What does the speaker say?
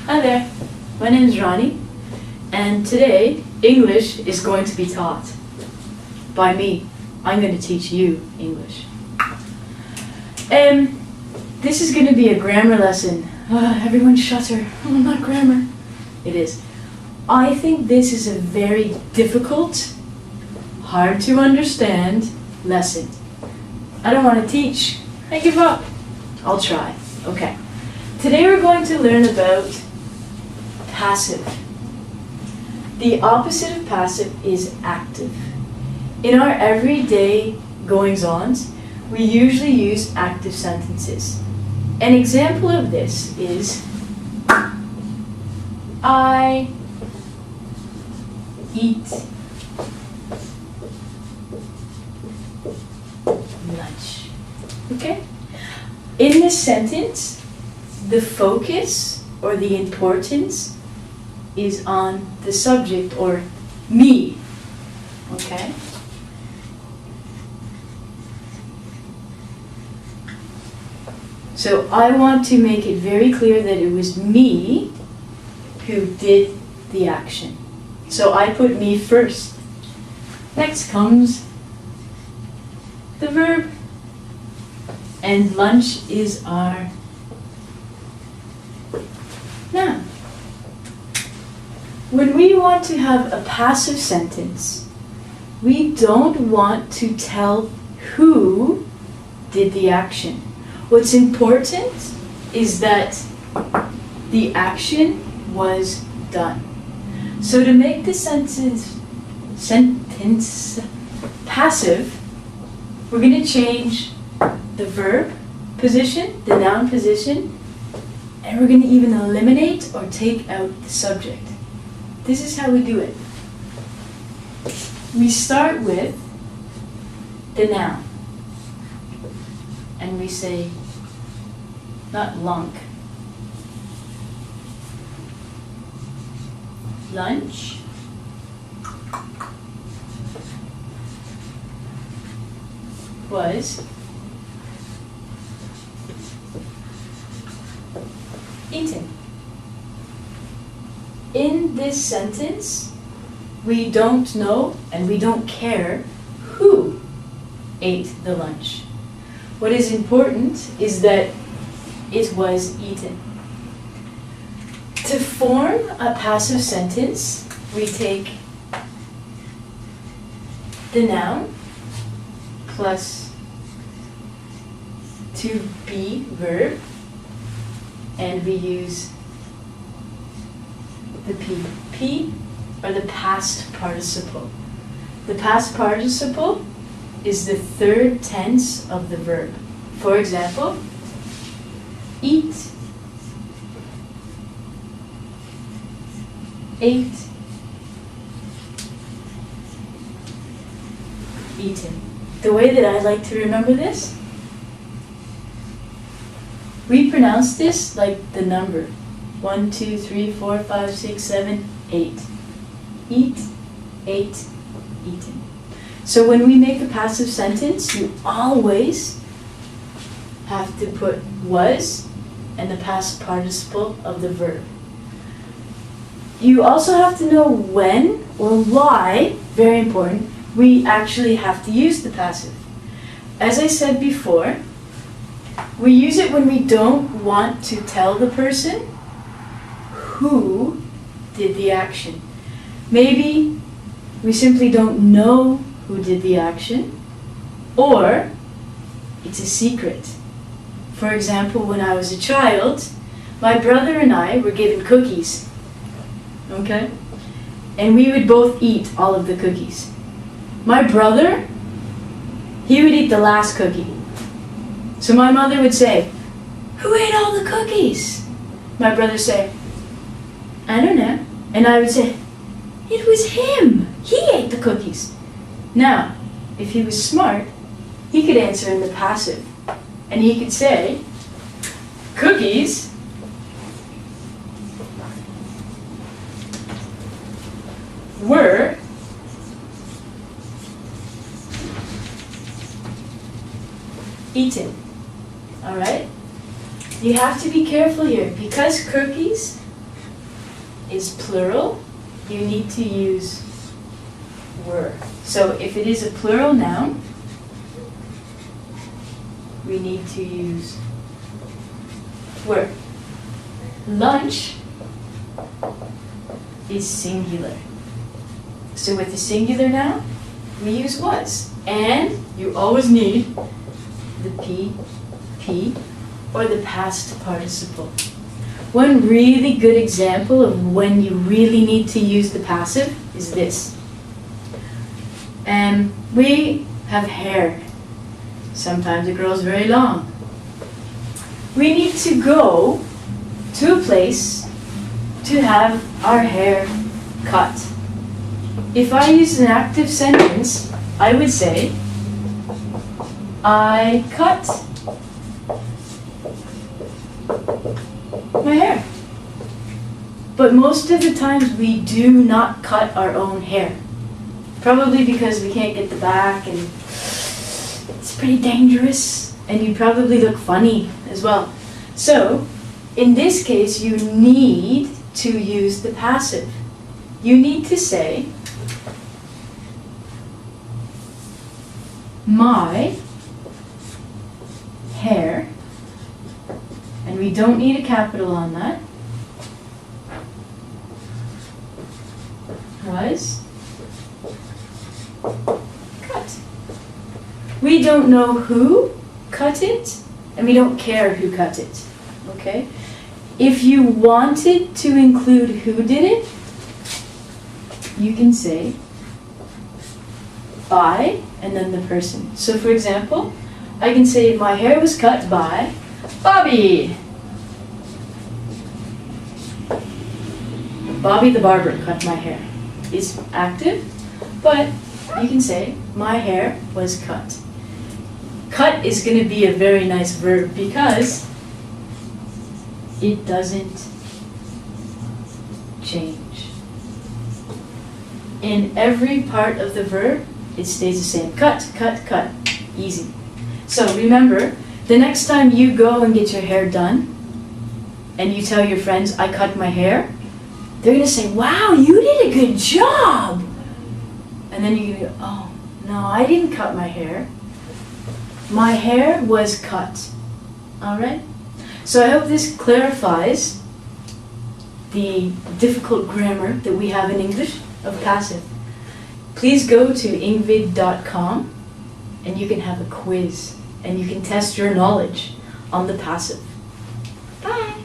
Hi there, my name is Ronnie, and today English is going to be taught by me. I'm going to teach you English. And this is going to be a grammar lesson. Everyone shutter. Oh, not grammar. It is. I think this is a very difficult, hard to understand lesson. I don't want to teach. I give up. I'll try. Okay. Today we're going to learn about passive. The opposite of passive is active. In our everyday goings-ons, we usually use active sentences. An example of this is I eat lunch. Okay? In this sentence, the focus or the importance is on the subject or me. Okay? So I want to make it very clear that it was me who did the action. So I put me first. Next comes the verb. And lunch is our noun. When we want to have a passive sentence, we don't want to tell who did the action. What's important is that the action was done. So to make the sentence passive, we're going to change the verb position, the noun position, and we're going to even eliminate or take out the subject. This is how we do it. We start with the noun. And we say, not lunk. Lunch. Was eaten. In this sentence, we don't know and we don't care who ate the lunch. What is important is that it was eaten. To form a passive sentence, we take the noun plus to be verb, and we use the P. P or the past participle. The past participle is the third tense of the verb. For example, eat, ate, eaten. The way that I like to remember this, we pronounce this like the number 1, 2, 3, 4, 5, 6, 7, 8. Eat, ate, eaten. So when we make a passive sentence, you always have to put was and the past participle of the verb. You also have to know when or why, very important, we actually have to use the passive. As I said before, we use it when we don't want to tell the person who did the action. Maybe we simply don't know who did the action, or it's a secret. For example, when I was a child, my brother and I were given cookies. Okay? And we would both eat all of the cookies. My brother, he would eat the last cookie. So my mother would say, "Who ate all the cookies?" My brother would say, "I don't know." And I would say, "It was him. He ate the cookies." Now, if he was smart, he could answer in the passive. And he could say, "Cookies were eaten." All right? You have to be careful here because cookies is plural, you need to use were. So if it is a plural noun, we need to use were. Lunch is singular. So with the singular noun, we use was. And you always need the PP or the past participle. One really good example of when you really need to use the passive is this. We have hair. Sometimes it grows very long. We need to go to a place to have our hair cut. If I use an active sentence, I would say, I cut my hair. But most of the times we do not cut our own hair. Probably because we can't get the back and it's pretty dangerous and you probably look funny as well. So, in this case, you need to use the passive. You need to say, my hair, and we don't need a capital on that, was cut. We don't know who cut it, and we don't care who cut it, okay? If you wanted to include who did it, you can say by, and then the person. So for example, I can say my hair was cut by Bobby. Bobby the barber cut my hair. It's active, but you can say my hair was cut. Cut is going to be a very nice verb because it doesn't change. In every part of the verb, it stays the same. Cut, cut, cut. Easy. So remember, the next time you go and get your hair done, and you tell your friends, I cut my hair, they're going to say, wow, you did a good job. And then you're going to go, oh, no, I didn't cut my hair. My hair was cut. All right? So I hope this clarifies the difficult grammar that we have in English of passive. Please go to ingvid.com and you can have a quiz and you can test your knowledge on the passive. Bye!